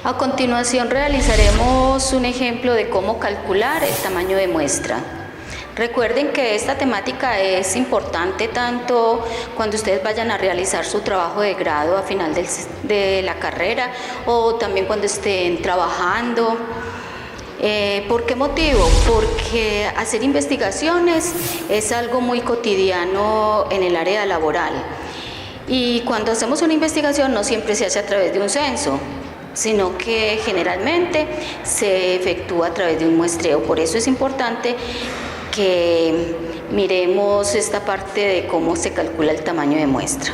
A continuación realizaremos un ejemplo de cómo calcular el tamaño de muestra. Recuerden que esta temática es importante tanto cuando ustedes vayan a realizar su trabajo de grado a final de la carrera o también cuando estén trabajando. ¿Por qué motivo? Porque hacer investigaciones es algo muy cotidiano en el área laboral. Y cuando hacemos una investigación no siempre se hace a través de un censo, sino que generalmente se efectúa a través de un muestreo. Por eso es importante que miremos esta parte de cómo se calcula el tamaño de muestra.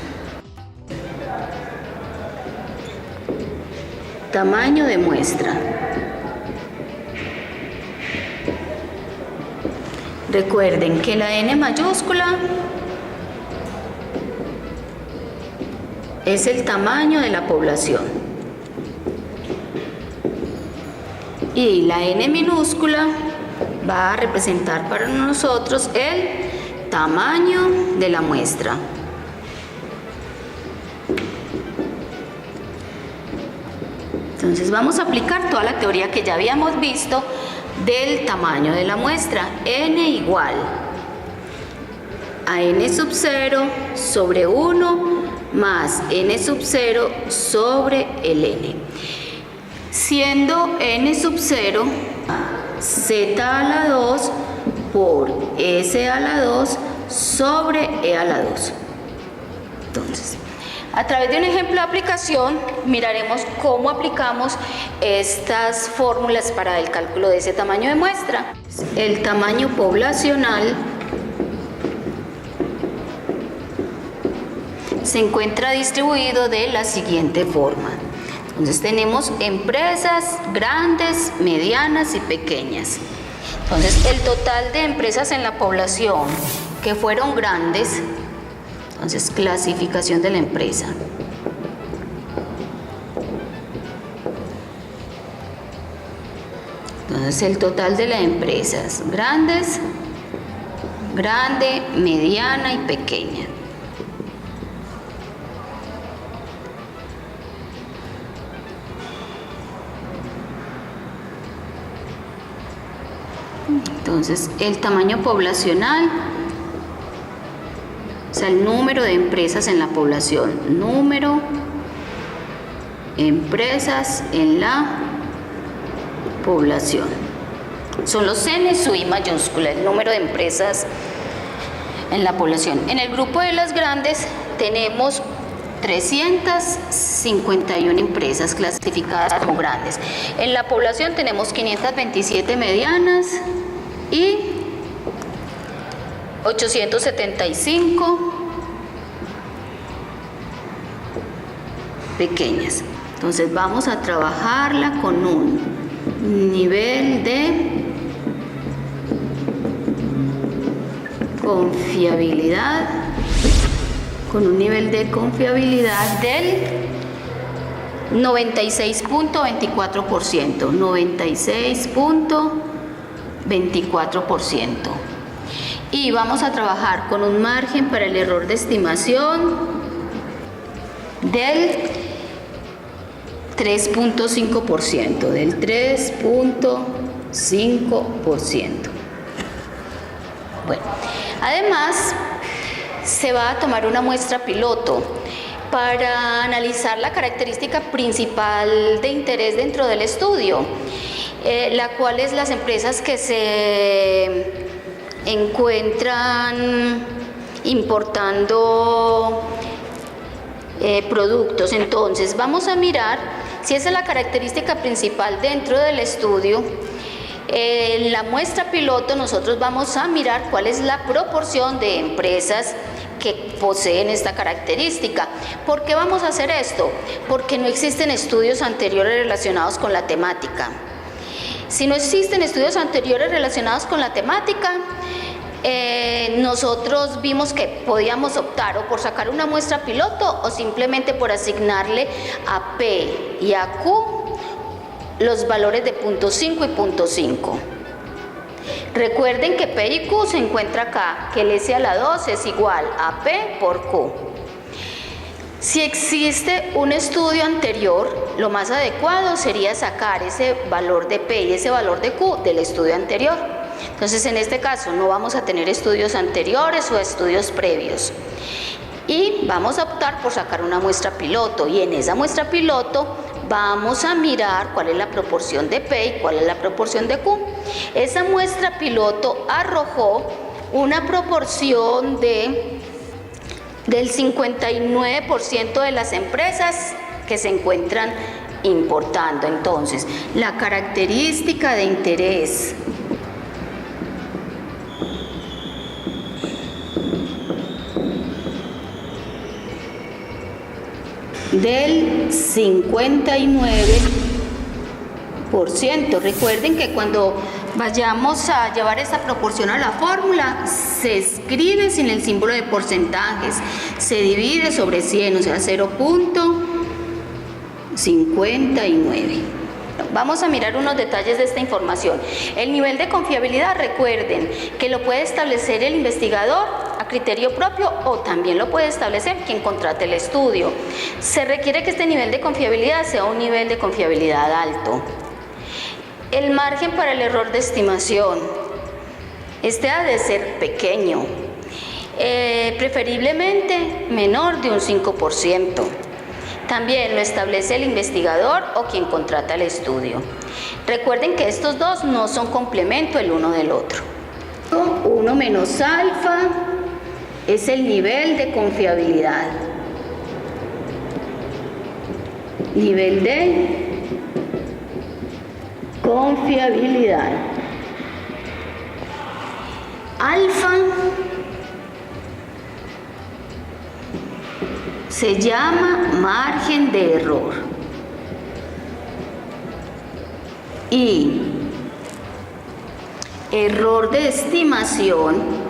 Tamaño de muestra. Recuerden que la N mayúscula es el tamaño de la población y la N minúscula va a representar para nosotros el tamaño de la muestra. Entonces vamos a aplicar toda la teoría que ya habíamos visto del tamaño de la muestra. N igual a N sub 0 sobre 1 más N sub 0 sobre el N, siendo N sub 0 Z a la 2 por S a la 2 sobre E a la 2. Entonces, a través de un ejemplo de aplicación, miraremos cómo aplicamos estas fórmulas para el cálculo de ese tamaño de muestra. El tamaño poblacional se encuentra distribuido de la siguiente forma. Entonces tenemos empresas grandes, medianas y pequeñas. Entonces el total de empresas en la población que fueron grandes, entonces clasificación de la empresa. Entonces el total de las empresas grandes, grande, mediana y pequeña. Entonces, el tamaño poblacional, o sea, el número de empresas en la población, número empresas en la población. Son los N su I mayúscula, el número de empresas en la población. En el grupo de las grandes tenemos 351 empresas clasificadas como grandes. En la población tenemos 527 medianas y 875 pequeñas. Entonces vamos a trabajarla con un nivel de confiabilidad, del 96.24%, 96.24%. Y vamos a trabajar con un margen para el error de estimación del 3.5%, del 3.5%. Bueno, además se va a tomar una muestra piloto para analizar la característica principal de interés dentro del estudio, la cual es las empresas que se encuentran importando productos. Entonces vamos a mirar si esa es la característica principal dentro del estudio. En la muestra piloto nosotros vamos a mirar cuál es la proporción de empresas que poseen esta característica. ¿Por qué vamos a hacer esto? Porque no existen estudios anteriores relacionados con la temática. Si no existen estudios anteriores relacionados con la temática, nosotros vimos que podíamos optar o por sacar una muestra piloto o simplemente por asignarle a P y a Q los valores de 0.5 y 0.5. Recuerden que P y Q se encuentra acá, que el S a la 2 es igual a P por Q. Si existe un estudio anterior, lo más adecuado sería sacar ese valor de P y ese valor de Q del estudio anterior. Entonces, en este caso no vamos a tener estudios anteriores o estudios previos. Y vamos a optar por sacar una muestra piloto, y en esa muestra piloto vamos a mirar cuál es la proporción de P y cuál es la proporción de Q. Esa muestra piloto arrojó una proporción del 59% de las empresas que se encuentran importando. Entonces, la característica de interés del 59%. Recuerden que cuando vayamos a llevar esta proporción a la fórmula, se escribe sin el símbolo de porcentajes, se divide sobre 100, o sea 0.59. Vamos a mirar unos detalles de esta información. El nivel de confiabilidad, recuerden que lo puede establecer el investigador a criterio propio o también lo puede establecer quien contrate el estudio. Se requiere que este nivel de confiabilidad sea un nivel de confiabilidad alto. El margen para el error de estimación, este ha de ser pequeño, preferiblemente menor de un 5%. También lo establece el investigador o quien contrata el estudio. Recuerden que estos dos no son complemento el uno del otro. 1 menos alfa es el nivel de confiabilidad. Nivel de confiabilidad. Alfa se llama margen de error y error de estimación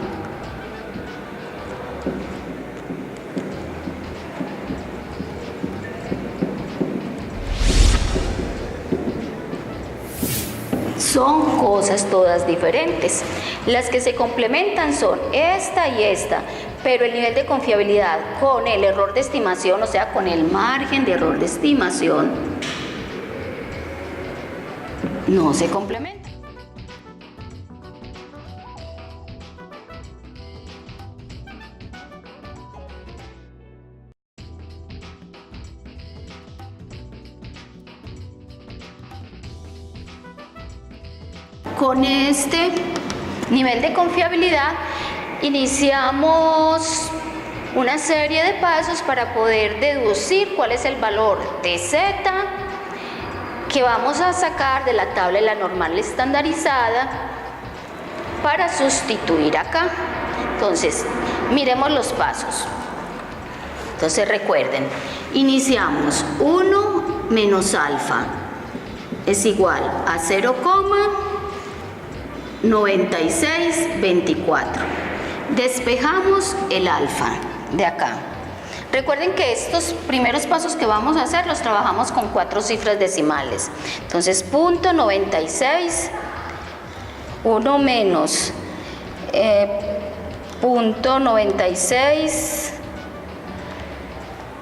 son cosas todas diferentes. Las que se complementan son esta y esta, pero el nivel de confiabilidad con el error de estimación, o sea, con el margen de error de estimación, no se complementan. Con este nivel de confiabilidad iniciamos una serie de pasos para poder deducir cuál es el valor de Z que vamos a sacar de la tabla de la normal estandarizada para sustituir acá. Entonces, miremos los pasos. Entonces, recuerden, iniciamos 1 menos alfa es igual a 0,9624. Despejamos el alfa de acá. Recuerden que estos primeros pasos que vamos a hacer los trabajamos con 4 cifras decimales. Entonces, punto 96, 1 menos punto 96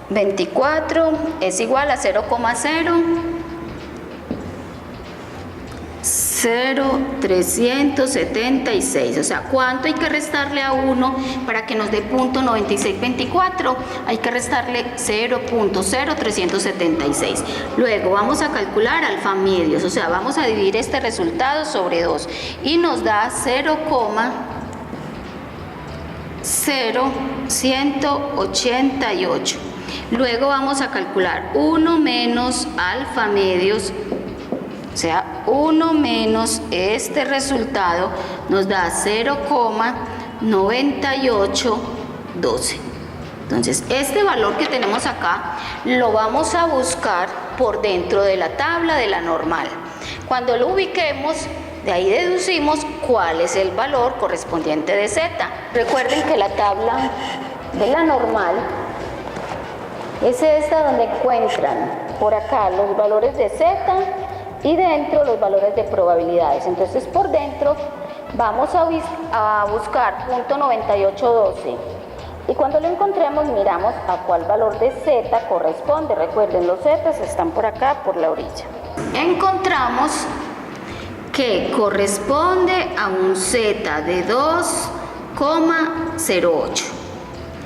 24 es igual a 0,0376. O sea, ¿cuánto hay que restarle a 1 para que nos dé punto 9624? Hay que restarle 0.0376. Luego vamos a calcular alfa medios, o sea, vamos a dividir este resultado sobre 2 y nos da 0,0188. Luego vamos a calcular 1 menos alfa medios, o sea, 1 menos este resultado nos da 0,9812. Entonces, este valor que tenemos acá lo vamos a buscar por dentro de la tabla de la normal. Cuando lo ubiquemos, de ahí deducimos cuál es el valor correspondiente de Z. Recuerden que la tabla de la normal es esta donde encuentran por acá los valores de Z y dentro los valores de probabilidades. Entonces, por dentro vamos a buscar punto 9812, Y cuando lo encontremos, miramos a cuál valor de z corresponde. Recuerden, los z están por acá, por la orilla. Encontramos que corresponde a un z de 2,08.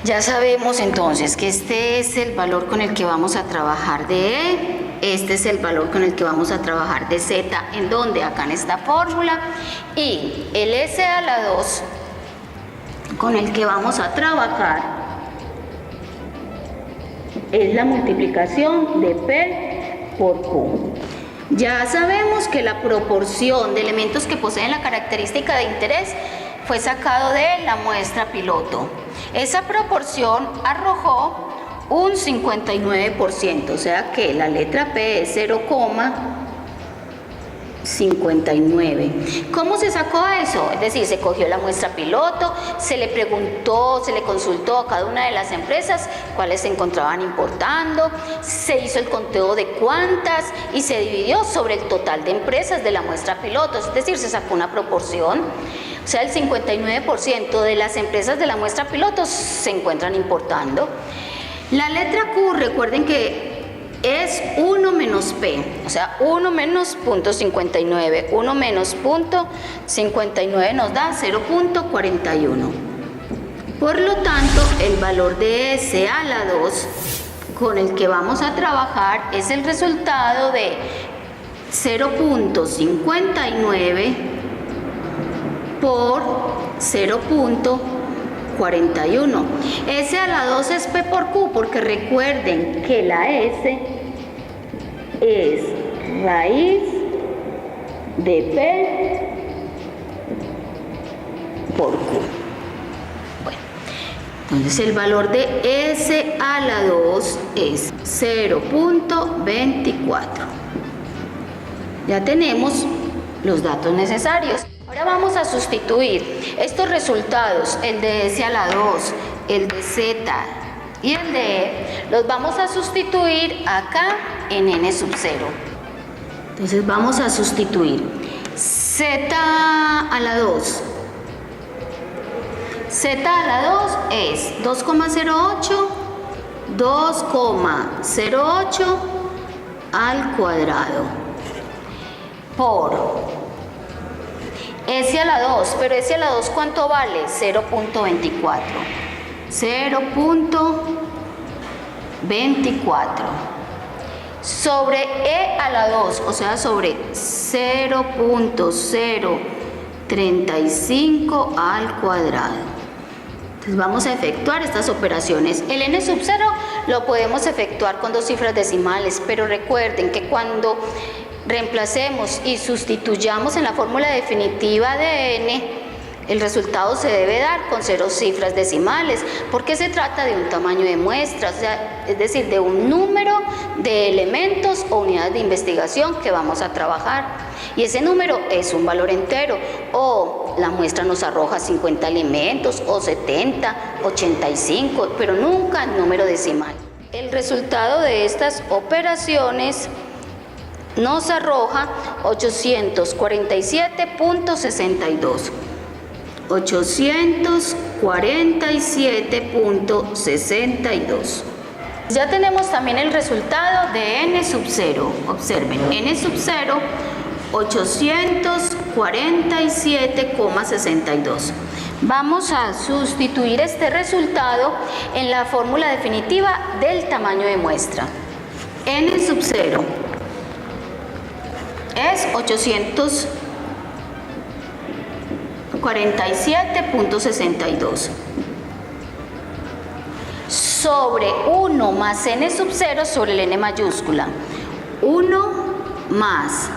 Ya sabemos entonces que este es el valor con el que vamos a trabajar de E. Este es el valor con el que vamos a trabajar de z, ¿en dónde? Acá en esta fórmula. Y el S a la 2 con el que vamos a trabajar es la multiplicación de P por Q. Ya sabemos que la proporción de elementos que poseen la característica de interés fue sacado de la muestra piloto. Esa proporción arrojó un 59%, o sea que la letra P es 0,59. ¿Cómo se sacó eso? Es decir, se cogió la muestra piloto, se le preguntó, se le consultó a cada una de las empresas cuáles se encontraban importando, se hizo el conteo de cuántas y se dividió sobre el total de empresas de la muestra piloto, es decir, se sacó una proporción. O sea, el 59% de las empresas de la muestra piloto se encuentran importando. La letra Q, recuerden que es 1 menos P, o sea, 1 menos 0.59. 1 menos 0.59 nos da 0.41. Por lo tanto, el valor de S a la 2 con el que vamos a trabajar es el resultado de 0.59 por 0.41. S a la 2 es P por Q, porque recuerden que la S es raíz de P por Q. Bueno, entonces el valor de S a la 2 es 0.24. Ya tenemos los datos necesarios. Ahora vamos a sustituir estos resultados, el de S a la 2, el de Z y el de E, los vamos a sustituir acá en N sub 0. Entonces vamos a sustituir Z a la 2. Z a la 2 es 2,08, 2,08 al cuadrado por S a la 2, pero S a la 2 ¿cuánto vale? 0.24. 0.24 sobre E a la 2, o sea, sobre 0.035 al cuadrado. Entonces vamos a efectuar estas operaciones. El N sub 0 lo podemos efectuar con dos cifras decimales, pero recuerden que cuando reemplacemos y sustituyamos en la fórmula definitiva de N, el resultado se debe dar con 0 cifras decimales, porque se trata de un tamaño de muestra, o sea, es decir, de un número de elementos o unidades de investigación que vamos a trabajar. Y ese número es un valor entero, o la muestra nos arroja 50 elementos, o 70, 85, pero nunca el número decimal. El resultado de estas operaciones nos arroja 847.62. 847.62. Ya tenemos también el resultado de N sub 0. Observen, N sub 0, 847,62. Vamos a sustituir este resultado en la fórmula definitiva del tamaño de muestra. N sub 0 es 847.62 sobre 1 más N sub 0 sobre el N mayúscula. 1 más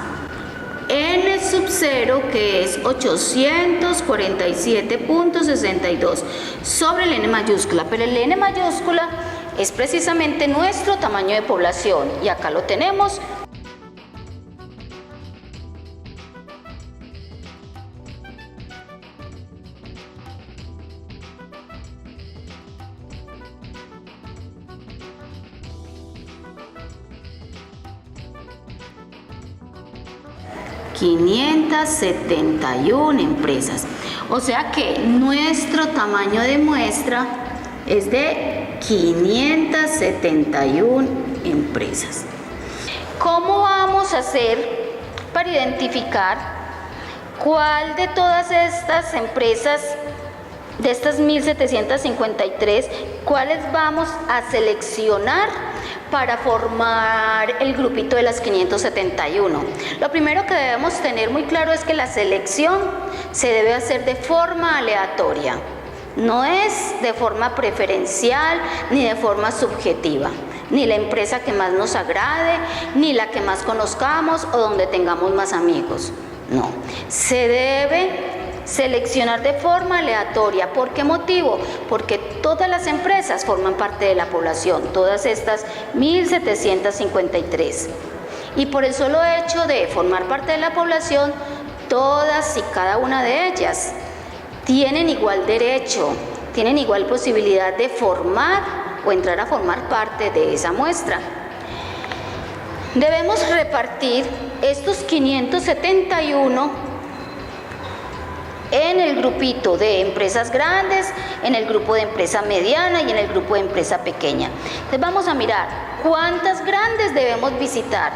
N sub 0, que es 847.62 sobre el N mayúscula, pero el N mayúscula es precisamente nuestro tamaño de población y acá lo tenemos. ...571 empresas. O sea que nuestro tamaño de muestra es de 571 empresas. ¿Cómo vamos a hacer para identificar cuál de todas estas empresas, de estas 1753, cuáles vamos a seleccionar para formar el grupito de las 571? Lo primero que debemos tener muy claro es que la selección se debe hacer de forma aleatoria, no es de forma preferencial ni de forma subjetiva, ni la empresa que más nos agrade, ni la que más conozcamos o donde tengamos más amigos. No, se debe seleccionar de forma aleatoria. ¿Por qué motivo? Porque todas las empresas forman parte de la población, todas estas 1753. Y por el solo hecho de formar parte de la población, todas y cada una de ellas tienen igual derecho, tienen igual posibilidad de formar o entrar a formar parte de esa muestra. Debemos repartir estos 571 en el grupito de empresas grandes, en el grupo de empresa mediana y en el grupo de empresa pequeña. Entonces vamos a mirar cuántas grandes debemos visitar,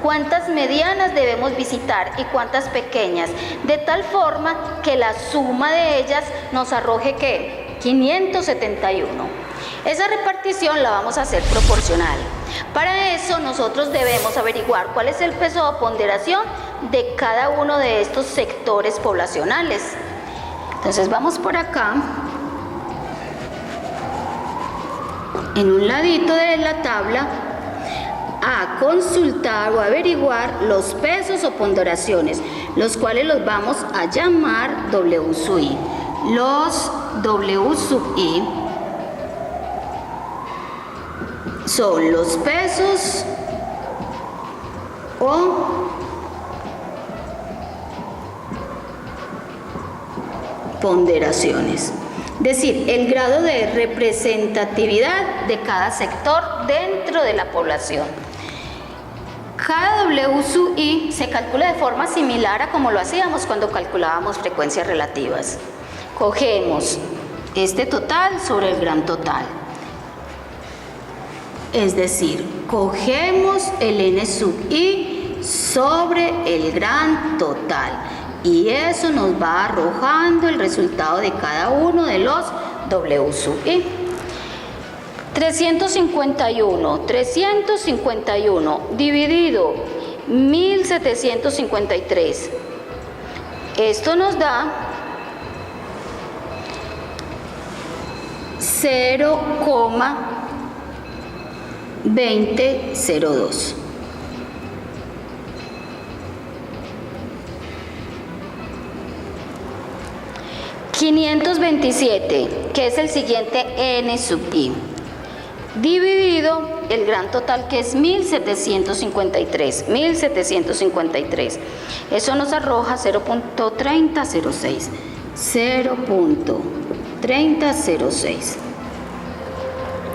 cuántas medianas debemos visitar y cuántas pequeñas, de tal forma que la suma de ellas nos arroje ¿qué? 571. Esa repartición la vamos a hacer proporcional. Para eso nosotros debemos averiguar cuál es el peso o ponderación de cada uno de estos sectores poblacionales. Entonces vamos por acá, en un ladito de la tabla, a consultar o averiguar los pesos o ponderaciones, los cuales los vamos a llamar W sub I. Los W sub I son los pesos o ponderaciones, es decir, el grado de representatividad de cada sector dentro de la población. Cada W sub I se calcula de forma similar a como lo hacíamos cuando calculábamos frecuencias relativas. Cogemos este total sobre el gran total. Es decir, cogemos el N sub I sobre el gran total y eso nos va arrojando el resultado de cada uno de los W sub I. 351 dividido 1753. Esto nos da 0,2002. $527, que es el siguiente N sub I, dividido el gran total, que es 1753. Eso nos arroja 0.3006. 0.3006.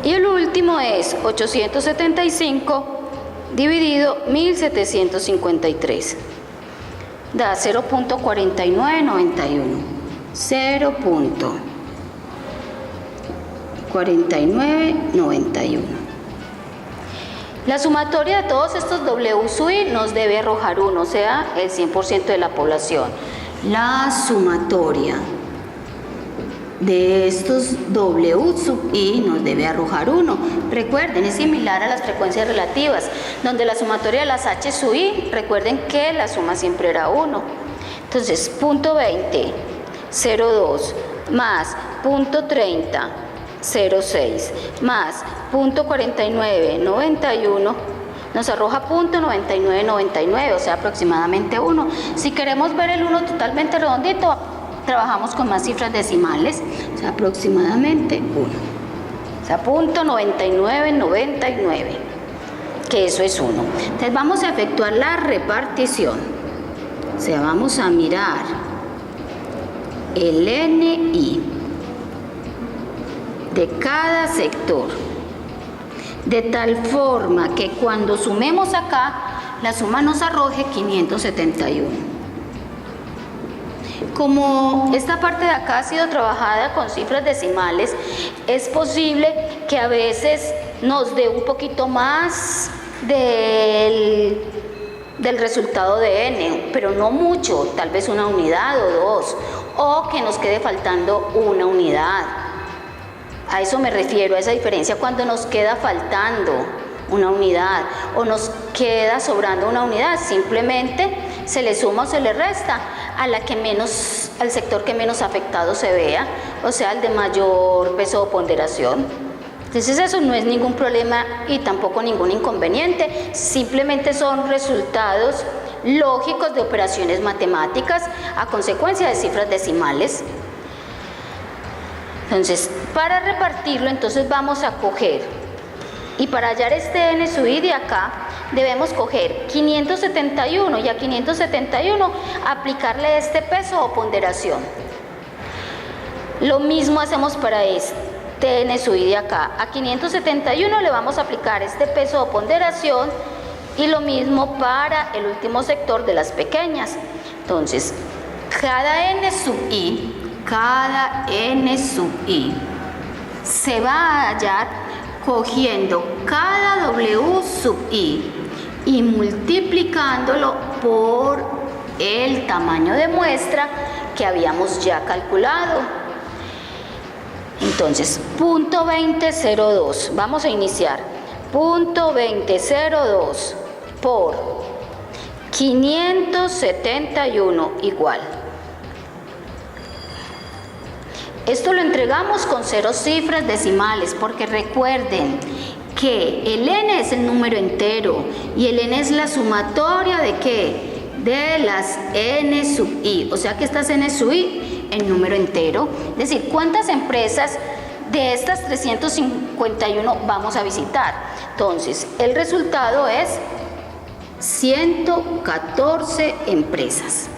Y el último es 875 dividido 1753. Da 0.4991. 0.4991. La sumatoria de todos estos W sub I nos debe arrojar 1, o sea, el 100% de la población. La sumatoria de estos W sub I nos debe arrojar 1. Recuerden, es similar a las frecuencias relativas, donde la sumatoria de las H sub I, recuerden que la suma siempre era 1. Entonces, .20, 0,2 más .30, 0,6 más .4991 nos arroja .9999, o sea, aproximadamente 1. Si queremos ver el 1 totalmente redondito, trabajamos con más cifras decimales, o sea, aproximadamente 1. O sea, .9999, que eso es 1. Entonces vamos a efectuar la repartición. O sea, vamos a mirar el NI de cada sector, de tal forma que cuando sumemos acá, la suma nos arroje 571. Como esta parte de acá ha sido trabajada con cifras decimales, es posible que a veces nos dé un poquito más del resultado de n, pero no mucho, tal vez una unidad o dos, o que nos quede faltando una unidad. A eso me refiero, a esa diferencia cuando nos queda faltando una unidad o nos queda sobrando una unidad, simplemente se le suma o se le resta a la que menos, al sector que menos afectado se vea, o sea, el de mayor peso o ponderación. Entonces eso no es ningún problema y tampoco ningún inconveniente, simplemente son resultados lógicos de operaciones matemáticas a consecuencia de cifras decimales. Entonces, para repartirlo, entonces vamos a coger, y para hallar este n sub i de acá, debemos coger 571 y a 571 aplicarle este peso o ponderación. Lo mismo hacemos para este n sub i de acá. A 571 le vamos a aplicar este peso o ponderación y lo mismo para el último sector de las pequeñas. Entonces, cada n sub i se va a hallar cogiendo cada w sub i y multiplicándolo por el tamaño de muestra que habíamos ya calculado. Entonces, punto 2002, vamos a iniciar, punto 2002 por 571 igual. Esto lo entregamos con 0 cifras decimales, porque recuerden que el n es el número entero y el n es la sumatoria ¿de qué? De las n sub i, o sea que estas n sub i en número entero. Es decir, ¿cuántas empresas de estas 351 vamos a visitar? Entonces, el resultado es 114 empresas.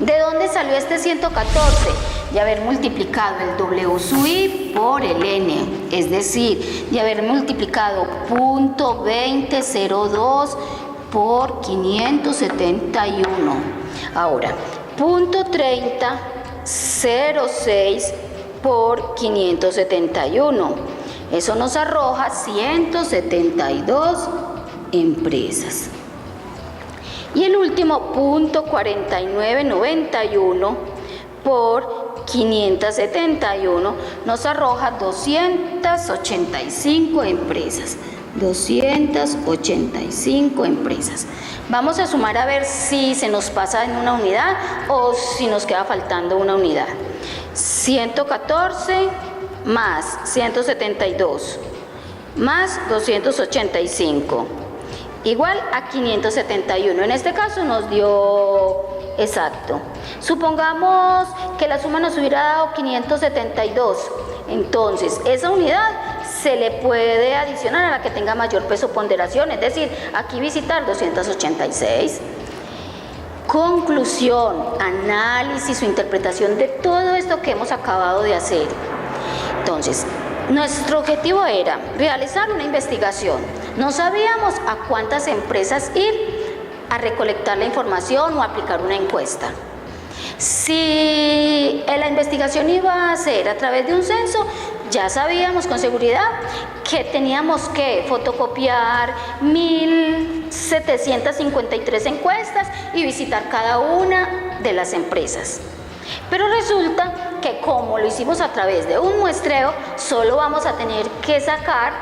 ¿De dónde salió este 114? De haber multiplicado el w sub i por el n, es decir, de haber multiplicado punto 2002 por 571. Ahora, punto 3006 por 571. Eso nos arroja 172 empresas. Y el último, punto 4991 por 571 nos arroja 285 empresas. 285 empresas. Vamos a sumar a ver si se nos pasa en una unidad o si nos queda faltando una unidad. 114 más 172 más 285 igual a 571. En este caso nos dio exacto. Supongamos que la suma nos hubiera dado 572. Entonces, esa unidad se le puede adicionar a la que tenga mayor peso ponderación, es decir, aquí visitar 286. Conclusión, análisis o interpretación de todo esto que hemos acabado de hacer. Entonces, nuestro objetivo era realizar una investigación. No sabíamos a cuántas empresas ir a recolectar la información o aplicar una encuesta. Si la investigación iba a ser a través de un censo, ya sabíamos con seguridad que teníamos que fotocopiar 1753 encuestas y visitar cada una de las empresas. Pero resulta que como lo hicimos a través de un muestreo, solo vamos a tener que sacar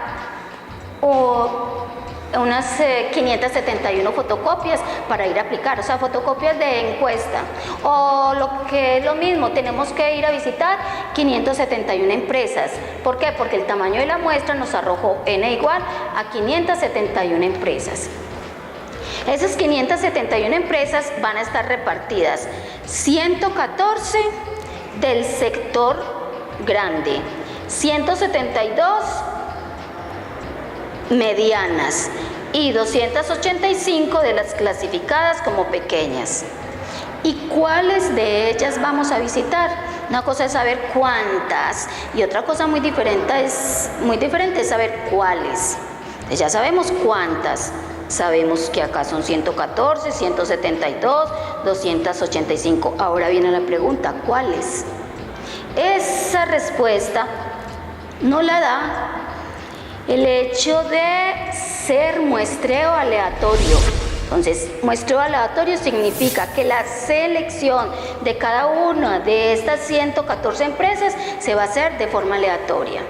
unas 571 fotocopias para ir a aplicar, o sea, fotocopias de encuesta. O lo que es lo mismo, tenemos que ir a visitar 571 empresas. ¿Por qué? Porque el tamaño de la muestra nos arrojó n igual a 571 empresas. Esas 571 empresas van a estar repartidas 114 del sector grande, 172 medianas y 285 de las clasificadas como pequeñas. ¿Y cuáles de ellas vamos a visitar? Una cosa es saber cuántas y otra cosa muy diferente es saber cuáles. Ya sabemos cuántas, Sabemos que acá son 114, 172, 285. Ahora viene la pregunta, ¿cuáles? Esa respuesta no la da el hecho de ser muestreo aleatorio. Entonces, muestreo aleatorio significa que la selección de cada una de estas 114 empresas se va a hacer de forma aleatoria.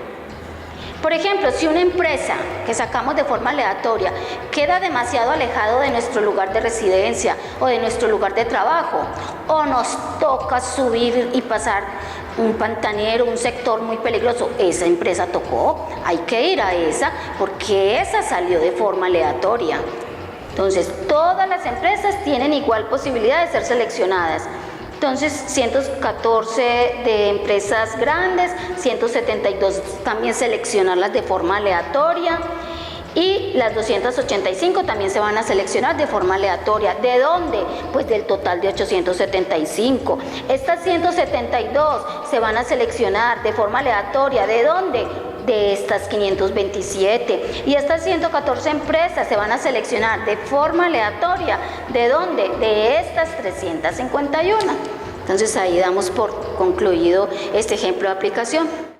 Por ejemplo, si una empresa que sacamos de forma aleatoria queda demasiado alejado de nuestro lugar de residencia o de nuestro lugar de trabajo, o nos toca subir y pasar un pantanero, un sector muy peligroso, esa empresa tocó, hay que ir a esa porque esa salió de forma aleatoria. Entonces, todas las empresas tienen igual posibilidad de ser seleccionadas. Entonces, 114 de empresas grandes, 172 también seleccionarlas de forma aleatoria y las 285 también se van a seleccionar de forma aleatoria. ¿De dónde? Pues del total de 875. Estas 172 se van a seleccionar de forma aleatoria. ¿De dónde? De estas 527. Y estas 114 empresas se van a seleccionar de forma aleatoria. ¿De dónde? De estas 351. Entonces ahí damos por concluido este ejemplo de aplicación.